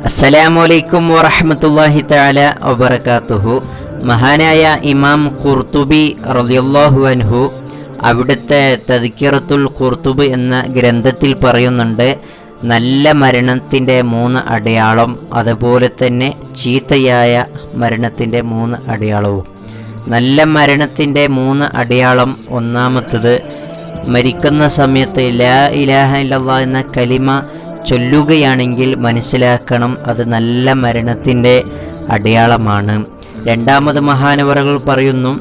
അസ്സലാമു അലൈക്കും വറഹ്മത്തുള്ളാഹി തആല വബറകാതുഹു. മഹാനായ ഇമാം ഖുർത്തുബി റളിയല്ലാഹു അൻഹു അവിടുത്തെ തദ്കിറത്തുൽ ഖുർത്തുബ് എന്ന ഗ്രന്ഥത്തിൽ പറയുന്നുണ്ട്, നല്ല മരണത്തിൻ്റെ 3 അടയാളം, അതുപോലെ തന്നെ ചീത്തയായ മരണത്തിൻ്റെ 3 അടയാളവും. നല്ല മരണത്തിൻ്റെ 3 അടയാളം, ഒന്നാമത്തത് മരിക്കുന്ന സമയത്ത് ലാ ഇലാഹ ഇല്ലല്ലാഹ് എന്ന കലിമ ചൊല്ലുകയാണെങ്കിൽ മനസ്സിലാക്കണം അത് നല്ല മരണത്തിൻ്റെ അടയാളമാണ്. രണ്ടാമത് മഹാനവറുകൾ പറയുന്നു,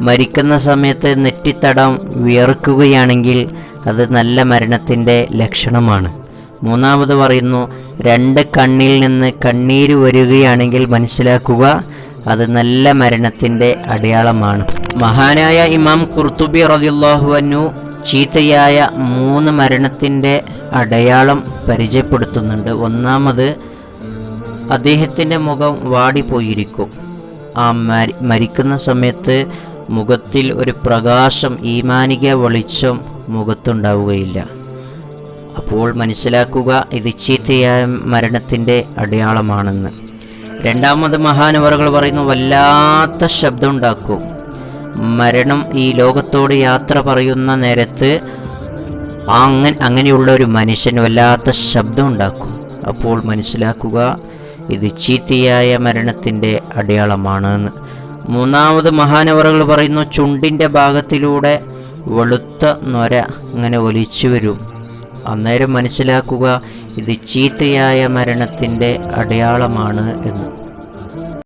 മരിക്കുന്ന സമയത്ത് നെറ്റിത്തടം വിയർക്കുകയാണെങ്കിൽ അത് നല്ല മരണത്തിൻ്റെ ലക്ഷണമാണ്. മൂന്നാമത് പറയുന്നു, 2 കണ്ണിൽ നിന്ന് കണ്ണീര് വരികയാണെങ്കിൽ മനസ്സിലാക്കുക അത് നല്ല മരണത്തിൻ്റെ അടയാളമാണ്. മഹാനായ ഇമാം ഖുർത്തുബി റളിയല്ലാഹു അൻഹു ചീത്തയായ 3 മരണത്തിൻ്റെ അടയാളം പരിചയപ്പെടുത്തുന്നുണ്ട്. ഒന്നാമത്, അദ്ദേഹത്തിൻ്റെ മുഖം വാടിപ്പോയിരിക്കും. ആ മരിക്കുന്ന സമയത്ത് മുഖത്തിൽ ഒരു പ്രകാശം, ഈമാനിക വെളിച്ചം മുഖത്തുണ്ടാവുകയില്ല. അപ്പോൾ മനസ്സിലാക്കുക ഇത് ചീത്തയായ മരണത്തിൻ്റെ അടയാളമാണെന്ന്. രണ്ടാമത് മഹാനവറുകൾ പറയുന്നു, വല്ലാത്ത ശബ്ദം ഉണ്ടാക്കും. മരണം ഈ ലോകത്തോട് യാത്ര പറയുന്ന നേരത്ത് അങ്ങനെയുള്ള ഒരു മനുഷ്യൻ വല്ലാത്ത ശബ്ദം ഉണ്ടാക്കും. അപ്പോൾ മനസ്സിലാക്കുക ഇത് ചീത്തയായ മരണത്തിൻ്റെ അടയാളമാണെന്ന്. മൂന്നാമത് മഹാനവറുകൾ പറയുന്നു, ചുണ്ടിൻ്റെ ഭാഗത്തിലൂടെ വെളുത്ത നൊര അങ്ങനെ ഒലിച്ചു വരും. അന്നേരം മനസ്സിലാക്കുക ഇത് ചീത്തയായ മരണത്തിൻ്റെ അടയാളമാണ് എന്ന്.